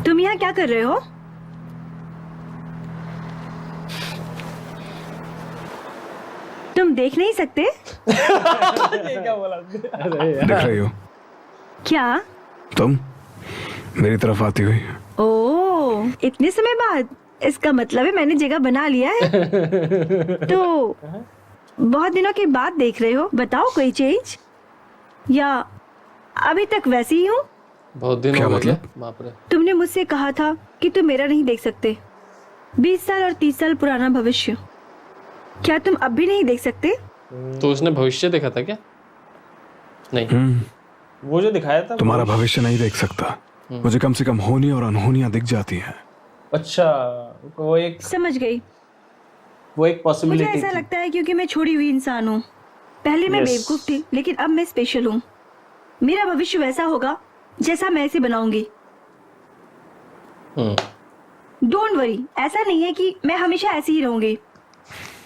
तुम यहाँ क्या कर रहे हो? तुम देख नहीं सकते? ये क्या बोला? अरे देख यार, रही हो क्या? तुम मेरी तरफ आती हुई? ओह, इतने समय बाद? इसका मतलब है मैंने जगह बना लिया है। तो बहुत दिनों के बाद देख रहे हो, बताओ कोई चेंज या अभी तक वैसी ही हूँ? बहुत दिन क्या हो गए मतलब? क्या? बाप रे। तुमने मुझसे कहा था कि तुम मेरा नहीं देख सकते। 20 साल और 30 साल पुराना भविष्य, क्या तुम अब भी नहीं देख सकते? तो उसने भविष्य देखा था क्या? नहीं। वो जो दिखाया था तुम्हारा भविष्य नहीं देख सकता, मुझे कम से कम होनी और अनहोनियां दिख जाती हैं। अच्छा, समझ गई। वो एक मुझे पॉसिबिलिटी ऐसा थी। लगता है क्योंकि मैं छोड़ी हुई इंसान हूँ। पहले मैं Yes. बेवकूफ थी, लेकिन अब मैं स्पेशल हूँ। मेरा भविष्य वैसा होगा जैसा मैं इसे बनाऊंगी। डोंट वरी, ऐसा नहीं है कि मैं हमेशा ऐसी ही रहूंगी,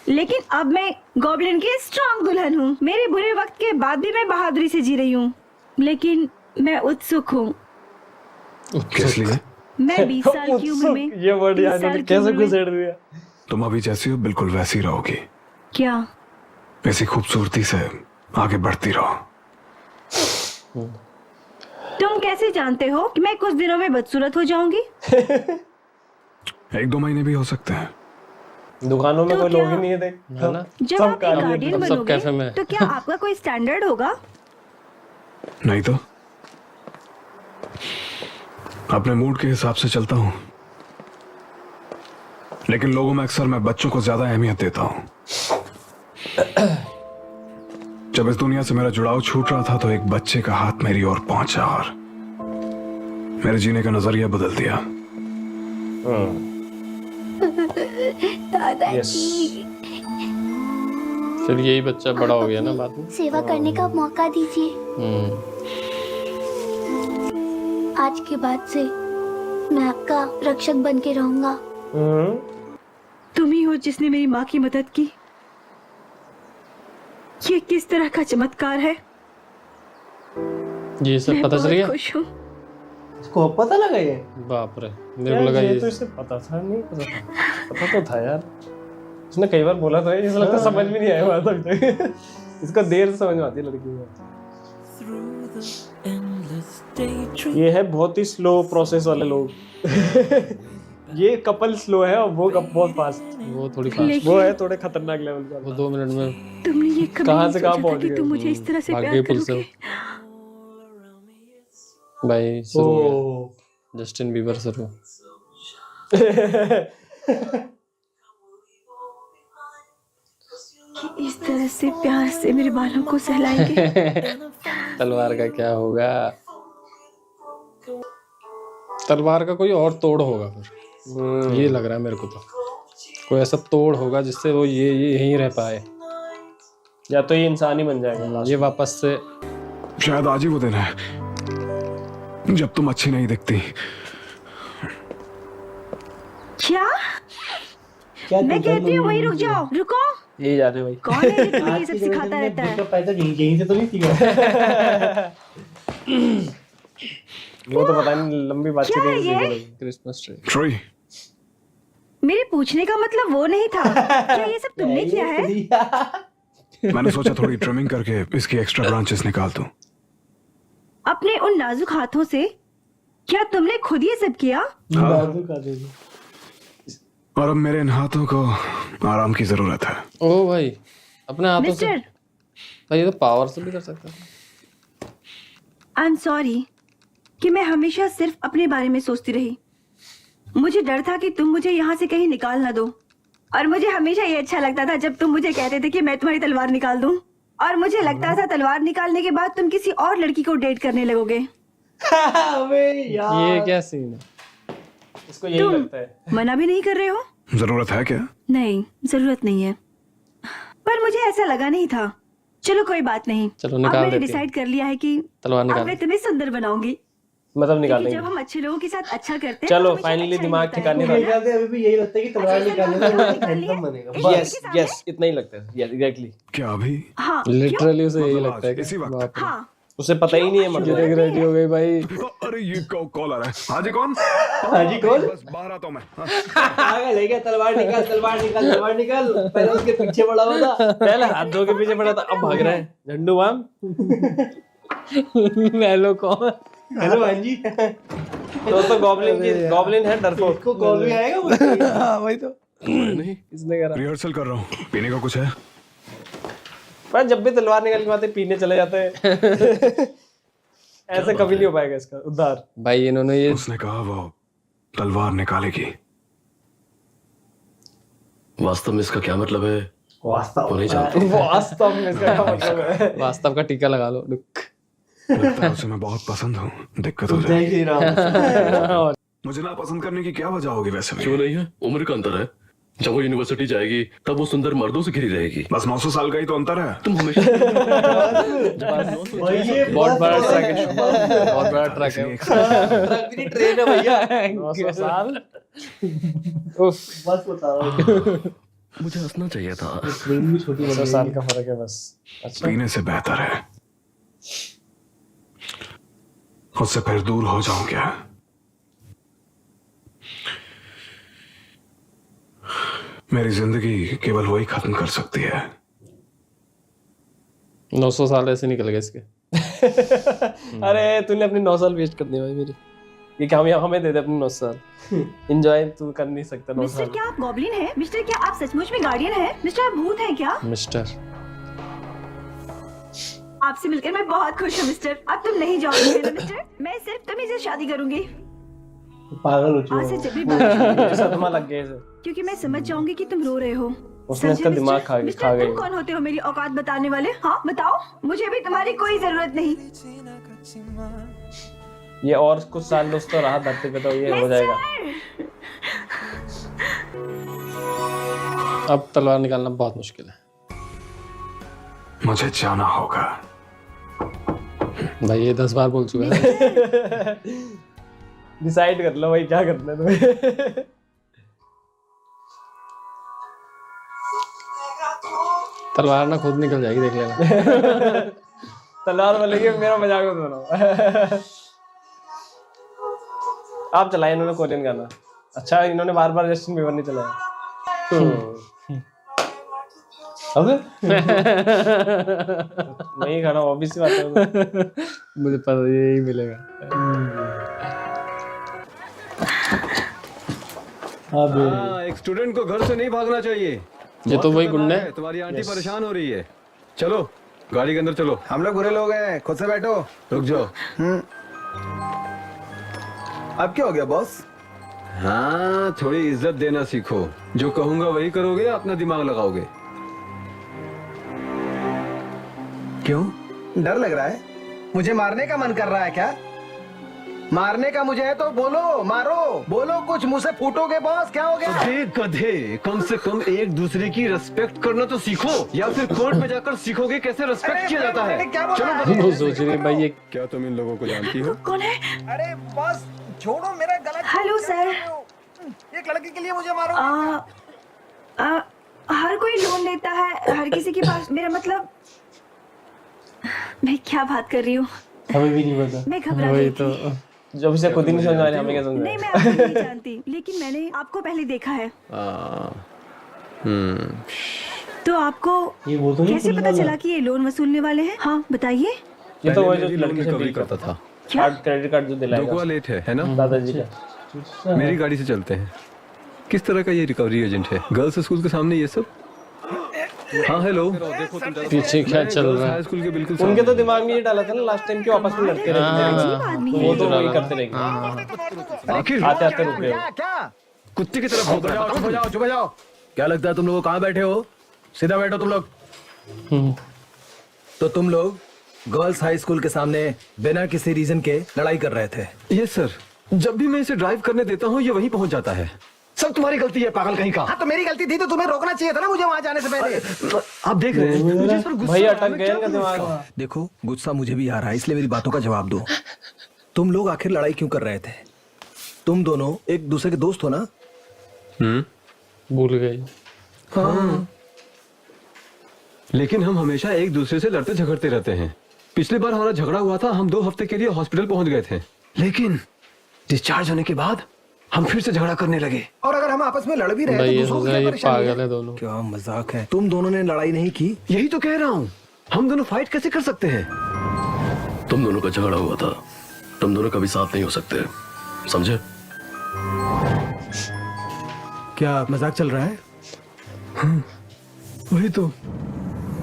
लेकिन अब मैं गॉब्लिन की स्ट्रांग दुल्हन हूँ। मेरे बुरे वक्त के बाद भी मैं बहादुरी से जी रही हूँ, लेकिन मैं उत्सुक हूँ। किस लिए? मैं 20 साल की उम्र में, ये वर्ड 30 याद साल है की कैसे उम्र में- घुसेड़ दिया। तुम अभी जैसी हो बिल्कुल वैसी रहोगी। क्या? ऐसी खूबसूरती से आगे बढ़ती रहो। तुम कैसे जानते हो कि मैं कुछ दिनों में बदसूरत हो जाऊंगी? 1-2 महीने भी हो सकते हैं। दुकानों में तो कोई लोग क्या? ही नहीं है, देख है ना? जब सब आप एक काबिल, गार्डियन अब सब बनोगे, कैफे में। तो क्या आपका कोई स्टैंडर्ड होगा? नहीं तो अपने मूड के हिसाब से चलता हूँ, लेकिन लोगों में अक्सर मैं बच्चों को ज्यादा अहमियत देता हूँ। जब इस दुनिया से मेरा जुड़ाव छूट रहा था तो एक बच्चे का हाथ मेरी ओर पहुंचा और मेरे जीने का नजरिया बदल दिया। यस। फिर यही बच्चा बड़ा हो गया ना बाद में। सेवा करने का मौका दीजिए। हम्म। आज के बाद से मैं आपका रक्षक बन के रहूंगा। तुम ही हो जिसने मेरी माँ की मदद की। ये किस तरह का चमत्कार है। ये सब मैं पता चल बहुत गया? खुश हूँ। इसको पता लगा ये? बाप रे, मेरे को लगा यार, ये तो इसे पता था, नहीं पता था। पता तो था यार, उसने कई बार बोला था। इसे लगता समझ में नहीं आया बात अब तक। इसको देर से समझ में आती है लड़की को। ये है बहुत ही स्लो प्रोसेस वाले लोग। ये कपल स्लो है और वो बहुत फास्ट। वो थोड़ी फास्ट। लेकिन वो है थोड़े खतरनाक लेवल का। वो 2 मिनट में तुमने ये कभी कहाँ नहीं से कहाँ सोचा था पहुंच कि गए? तुम मुझे इस तरह से भाग प्यार गई पुल से। करोगे। भाई शुरू हो गया। ओ। जस्टिन बीबर शुरू। कि इस तरह से प्यार से मेरे बालों को सहलाएंगे। तलवार का क्या होगा? तलवार का कोई और तोड़ होगा फिर। ये लग रहा है मेरे को। तो कोई ऐसा तोड़ होगा जिससे वो ये यहीं रह पाए। या तो ये इंसान ही बन जाएगा। ये वापस से शायद आज ही वो दिन है जब तुम अच्छी नहीं दिखती। क्या? मैं कहती हूँ वहीं रुक जाओ। रुको। यही जा रहे भाई। कौन है जो तुम्हें ये सब सिखाता रहता है? पैसा यहीं से तो नहीं सीखा। वो तो पता नहीं, लंबी बातचीत क्या है नहीं ये? सीखी लगी। Christmas tree. ट्री, मेरे पूछने का मतलब वो नहीं था। क्या ये सब तुमने किया है? मैंने सोचा थोड़ी ट्रिमिंग करके इसकी एक्स्ट्रा ब्रांचेस निकाल दूं। अपने उन नाजुक हाथों से? क्या तुमने खुद ये सब किया? और अब मेरे इन हाथों को आराम की जरूरत है। ओ भाई, अपने हाथों से। मिस्टर, भाई ये तो पावर से भी कर सकता है। आई एम सॉरी कि मैं हमेशा सिर्फ अपने बारे में सोचती रही। मुझे डर था कि तुम मुझे यहाँ से कहीं निकाल ना दो, और मुझे हमेशा ये अच्छा लगता था जब तुम मुझे कहते थे कि मैं तुम्हारी तलवार निकाल दूं, और मुझे लगता था तलवार निकालने के बाद तुम किसी और लड़की को डेट करने लगोगे। ये क्या सीन है? इसको यही तुम लगता है। मना भी नहीं कर रहे हो? जरूरत है क्या? नहीं, जरूरत नहीं है, पर मुझे ऐसा लगा नहीं था। चलो कोई बात नहीं। चलो अब निकाल मैंने देते हैं। डिसाइड कर लिया है कि तलवार अब निकाल। मैं तुम्हें सुंदर बनाऊंगी। मतलब क्योंकि निकालेंगे। जब हम अच्छे लोगों के साथ अच्छा करते हैं चलो, तो हमेशा finally अच्छा ही दिमाग होता है। ठिकाने मेरे ख्याल से अभी भी यही लगता है कि तलवार निकालने से वो हैंडसम बनेगा। यस यस, इतना ही लगता है। Yes exactly. क्या अभी? हाँ, क्यों? लिटरली उसे यही मतलब लगता है आज, इसी कि वक्त। बाप रे। हाँ, उसे पता ही नहीं है मर गिरे रेडी हो गई भाई। अरे ये कॉल आ रहा है। हाँ जी कौन? हाँ जी कौन? बस बाहर आता हूँ मैं। आगे ले गया, तलवार निकाल, तलवार निकाल, तलवार निकाल। पहले उसके पीछे पड़ा हुआ था। पहले हाथ धो के पीछे पड़ा था, अब भाग रहा है झंडू बाम। हेलो कौन? हेलो हाँ जी। दोस्तों गॉब्लिन है डरपोक। इसको कॉल भी आएगा मुझे। हाँ वही तो। नहीं, किसने करा? रिहर्सल कर रहा हूँ। पीने का कुछ है? पर जब भी तलवार निकल के आते पीने चले जाते हैं। ऐसे कभी नहीं हो पाएगा इसका उद्धार। भाई इन्होंने ये उसने कहा वो तलवार निकालेगी। वास्तव में इसका क्या मतलब है वास्तव वो नहीं जानते। वास्तव में इसका क्या मतलब है? वास्तव का टीका लगा लो। लगता है उसे मैं बहुत पसंद हूँ। दिक्कत हो जय जाएगी। श्री राम। मुझे ना पसंद करने की क्या वजह होगी वैसे भी? क्यों नहीं है? उम्र का अंतर है। जब वो यूनिवर्सिटी जाएगी तब वो सुंदर मर्दों से घिरी रहेगी। बस 900 साल का ही तो अंतर है। तुम हमेशा भाई ये बहुत बड़ा ट्रक है, बहुत बड़ा ट्रक है। ट्रक की ट्रेन है भैया। 900 साल। उफ, बस बता रहा हूँ। मुझे हंसना चाहिए था। ट्रेन भी छोटी 900 साल का फर्क है बस। अच्छा पीने से बेहतर है उससे फिर दूर हो जाऊं क्या? मेरी जिंदगी केवल वही खत्म कर सकती है। 900 साल ऐसे निकल गए इसके। अरे तूने अपनी 9 साल वेस्ट कर दी भाई मेरी। ये काम हमें दे दे अपने 9 साल। एंजॉय तू कर नहीं सकता 9 मिस्टर साल। क्या आप गॉब्लिन हैं? मिस्टर क्या आप सचमुच में गार्डियन हैं? मिस्टर आप भूत हैं क्या? मिस्टर आपसे मिलकर मैं बहुत खुश हूँ मिस्टर। अब तुम नहीं जाओगे है ना मिस्टर? मैं सिर्फ तुम्ही से शादी करूंगी। पागल हो आज से चुका जब भी बारिश होगी, मुझे सदमा लग गया इसे। क्योंकि मैं समझ जाऊंगी कि तुम रो रहे हो। उसने इसका समझे, दिमाग मिस्टर? खा मिस्टर, गई। तुम कौन होते हो मेरी औकात बताने वाले? हाँ बताओ, मुझे भी तुम्हारी कोई जरूरत नहीं। ये और कुछ साल दोस्तों रहा धरती पे तो ये हो जाएगा। अब तलवार निकालना बहुत मुश्किल है मुझे जाना होगा। भाई। ये 10 बार बोल चुका है। डिसाइड कर लो भाई क्या करना है तुम्हें। तलवार ना खुद निकल जाएगी, देख लेना। तलवार वाले की मेरा मजाक मत बनाओ। आप चलाए इन्होंने कोरियन गाना। अच्छा इन्होंने बार बार जस्टिन बीबर नहीं चलाया। अब नहीं खाना ऑब्वियस बात है। मुझे पता यही मिलेगा। अब एक स्टूडेंट को घर से नहीं भागना चाहिए। ये तो वही गुंडे है, तुम्हारी आंटी परेशान हो रही है। चलो गाड़ी के अंदर चलो। हम लोग बुरे लोग हैं, खुद से बैठो। रुक जाओ। अब क्या हो गया बॉस? हाँ थोड़ी इज्जत देना सीखो। जो कहूंगा वही करोगे या अपना दिमाग लगाओगे? क्यों डर लग रहा है? मुझे मारने का मन कर रहा है क्या? मारने का मुझे है तो बोलो, मारो। बोलो कुछ, मुंह से फूटोगे बॉस, क्या हो गया? गधे गधे, कम से कम एक दूसरे की रिस्पेक्ट करना तो सीखो, या फिर कोर्ट में जाकर सीखोगे कैसे रिस्पेक्ट किया जाता है। क्या बोल रहा है? चलो वो सोच रही है भाई ये क्या तुम इन लोगों को जानती हो? कौन है? अरे बॉस छोड़ो मेरा गला। Hello sir. एक लड़की के लिए मुझे मारो। हर कोई लोन लेता है, हर किसी के पास। मेरा मतलब मैं क्या बात कर रही हूँ? हमें भी नहीं पता। मैं घबरा वही गई तो। थी। जब इसे खुद ही नहीं समझ आ रही हमें क्या समझ नहीं मैं आपको नहीं जानती, लेकिन मैंने आपको पहले देखा है। तो आपको ये वो तो नहीं कैसे पता चला कि ये लोन वसूलने वाले हैं? हाँ बताइए। ये तो वो जो पहले मैं लड़की से रिकवरी डील करता था। क्या? कार्ड क्रेडिट कार्ड जो दिलाएगा डोकुआ लेट है ना? दादाजी का। मेरी गाड़ी से चलते हैं। किस तरह का ये रिकवरी एजेंट है? गर्ल्स स्कूल के सामने ये सब? हाँ हेलो। पीछे क्या चल रहा है? हाई स्कूल के बिल्कुल उनके सामने। तो दिमाग में ये डाला था ना लास्ट टाइम कि आपस में लड़ते अजीब आदमी है। वो तो वही करते रहेंगे। आखिर आते आते रुक गए। क्या? कुत्ते की तरफ भौंक रहा था। चुप हो जाओ। क्या लगता है तुम लोग कहाँ बैठे हो? सीधा बैठो तुम लोग। तो तुम लोग गर्ल्स हाई स्कूल के सामने बिना किसी रीजन के लड़ाई कर रहे थे? यस सर, जब भी मैं इसे ड्राइव करने देता हूँ ये वहीं पहुँच जाता है। सब तुम्हारी गलती है, पागल कहीं का। हाँ तो मेरी गलती थी तो तुम्हें रोकना चाहिए था ना मुझे वहां जाने से पहले। आप देख रहे हैं मुझे इस पर गुस्सा भाई आ अटक रहा है, गए क्या इनका करूं दिमाग। इसका? देखो गुस्सा मुझे भी आ रहा है, इसलिए मेरी बातों का जवाब दो। तुम लोग आखिर लड़ाई क्यों कर रहे थे? तुम दोनों एक दूसरे के दोस्त हो ना? भूल गई। हाँ। लेकिन हम हमेशा एक दूसरे से लड़ते झगड़ते रहते हैं। पिछली बार हमारा झगड़ा हुआ था, हम 2 हफ्ते के लिए हॉस्पिटल पहुंच गए थे, लेकिन डिस्चार्ज होने के बाद हम फिर से झगड़ा करने लगे। और अगर हम आपस में लड़ भी रहे भाई तो ये दूसरों सोच को रहा है क्या ये परेशानी पागल है? है दोनों। क्या मजाक है, तुम दोनों ने लड़ाई नहीं की। यही तो कह रहा हूँ, हम दोनों फाइट कैसे कर सकते हैं? तुम दोनों का झगड़ा हुआ था, तुम दोनों कभी साथ नहीं हो सकते, समझे? क्या मजाक चल रहा है? वही तो।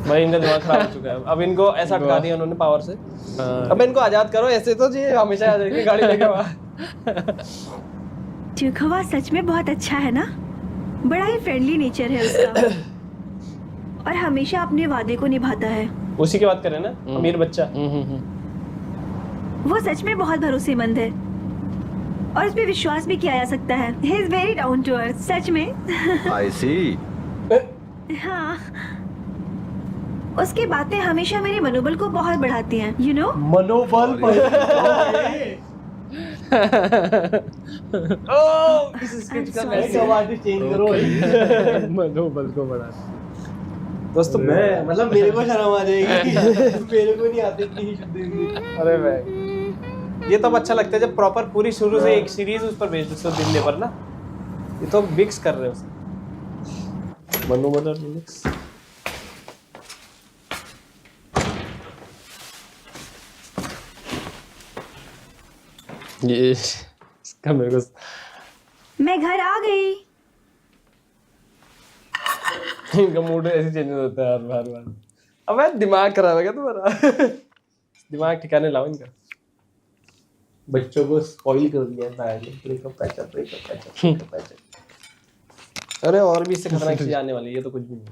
भाई इनका दिमाग खराब हो चुका है। अब इनको ऐसा अटका दिया उन्होंने पावर से। अब इनको आजाद करो, ऐसे तो जी हमेशा आ जाएगी गाड़ी लेके वहाँ। चुखवा सच में बहुत अच्छा है ना, बड़ा ही फ्रेंडली नेचर है उसका और हमेशा अपने वादे को निभाता है। उसी की बात करें ना, अमीर बच्चा। वो सच में बहुत भरोसेमंद है और उस पे विश्वास भी किया जा सकता है। He is very down to earth, सच में। आई सी। हाँ, उसकी बातें हमेशा मेरे मनोबल को बहुत बढ़ाती हैं, यू नो। मनोबल चेंज करो मनोबल को बढ़ा। दोस्तों, मैं मतलब मेरे को शर्म आ जाएगी। मेरे को नहीं आती इतनी शुद्ध हिंदी। अरे भाई, ये तो अब अच्छा लगता है जब प्रॉपर पूरी शुरू से एक सीरीज उस पर बेस्ड है दिन पर ना। ये तो मिक्स कर रहे हो उसको। मनोबल मिक्स। ये इसका मेरे को मैं घर आ गई। इनका मूड ऐसे चेंज होता है बार बार। अबे दिमाग खराब है क्या तुम्हारा? दिमाग ठिकाने लाओ इनका। बच्चों को स्पॉइल कर दिया ब्रेकअप पैचअप। अरे और भी इससे खतरनाक चीज आने वाली है, ये तो कुछ भी नहीं।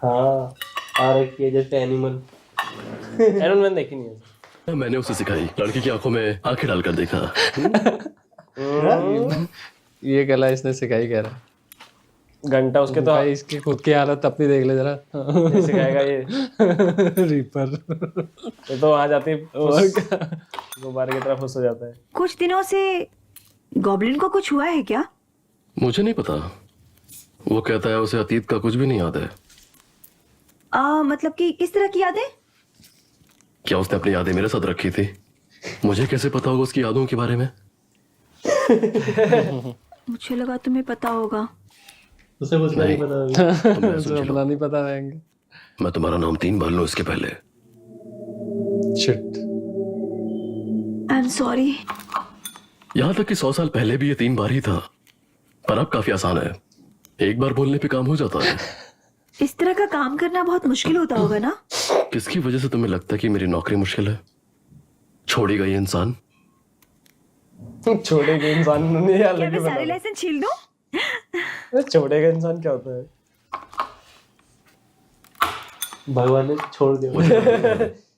हाँ, आ रखी है जैसे एनिमल। एनिमल मैंने देखी नहीं है। मैंने उसे सिखाई, लड़की की आंखों में आंखें डालकर देखा। ये कला इसने सिखाई कह रहा है। घंटा उसके तो भाई इसकी खुद की हालत अपनी देख ले जरा। ये सिखाएगा ये। रीपर। ये तो वहां जाती गुब्बारे की तरफ फुस हो जाता है। कुछ दिनों से गॉब्लिन को कुछ हुआ है क्या? मुझे नहीं पता, वो कहता है उसे अतीत का कुछ भी नहीं याद है। मतलब कि किस तरह की यादें? क्या उसने अपनी यादें मेरे साथ रखी थी? मुझे कैसे पता होगा उसकी यादों के बारे में? मुझे लगा तुम्हें पता होगा। उसे कुछ नहीं पता। तुम मेरा सुन लो, अपना नहीं पता रहेंगे। मैं तुम्हारा नाम 3 बार लूं इसके पहले। शिट। I am sorry. यहाँ तक कि 100 साल पहले भी ये 3 बार ही था, पर अब काफी आसान है, एक बार बोलने पे काम हो जाता है। इस तरह का काम करना बहुत मुश्किल होता होगा ना? किसकी वजह से तुम्हें लगता है कि मेरी नौकरी मुश्किल है? छोड़ी गई इंसान। छोड़ेगा इंसान ने यार क्या लगे मैं सारे लेसन छील दूं? छोड़ेगा इंसान क्या होता है? भगवान ने छोड़ दिया।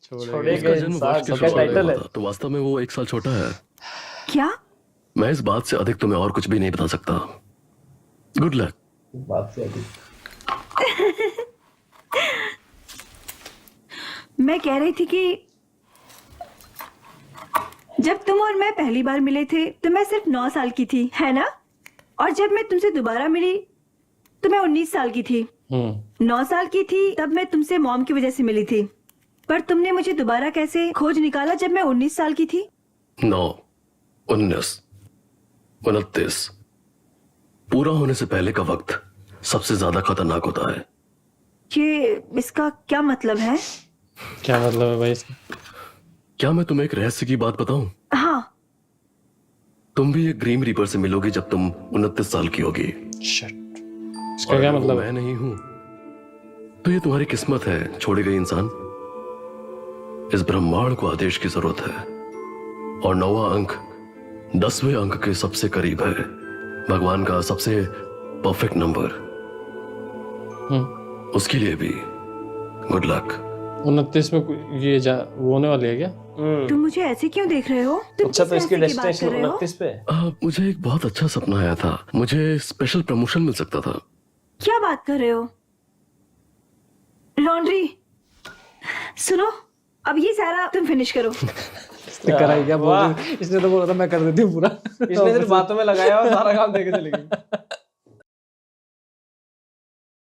छोड़ेगा उसका जन्म इंसान वर्ष के सबका शुरुआत में टाइटल हुआ है। था, तो वास्तव में वो 1 साल छोटा है। क्या? मैं इस बात से अधिक तुम्हें और कुछ भी नहीं बता सकता। Good luck. बात से अधिक। मैं कह रही थी कि जब तुम और मैं पहली बार मिले थे तो मैं सिर्फ 9 साल की थी, है ना? और जब मैं तुमसे दोबारा मिली तो मैं 19 साल की थी। 9 साल की थी तब मैं तुमसे मॉम की वजह से मिली थी, पर तुमने मुझे दोबारा कैसे खोज निकाला जब मैं 19 साल की थी? 9, 19, 29। पूरा होने से पहले का वक्त सबसे ज्यादा खतरनाक होता है। ये इसका क्या मतलब है? क्या मतलब है भाई इसका? क्या मैं तुम्हें एक रहस्य की बात बताऊं? हाँ। तुम भी एक ग्रीम रीपर से मिलोगी जब तुम 29 साल की होगी। शिट। इसका क्या मतलब मैं नहीं हूं तो ये तुम्हारी किस्मत है, छोड़ी गई इंसान। इस ब्रह्मांड को आदेश की जरूरत है और 9वां अंक 10वें अंक के सबसे करीब है, भगवान का सबसे परफेक्ट नंबर। उसके लिए भी गुड लक। 29 में ये वो होने वाली है क्या? तुम मुझे ऐसे क्यों देख रहे हो? तुम अच्छा, किस तो इसकी रहस्य की बात डेस्टिनेशन कर रहे हो? 29 पे। मुझे एक बहुत अच्छा सपना आया था, मुझे स्पेशल प्रमोशन मिल सकता था। क्या बात कर रहे हो? लॉन्ड्री, सुनो, अब ये सारा तुम फिनिश करो। इसने कराई क्या? इसने तो बोला था मैं कर देती हूँ पूरा। इसने सिर्फ बातों में लगाया और सारा काम देके चली गई।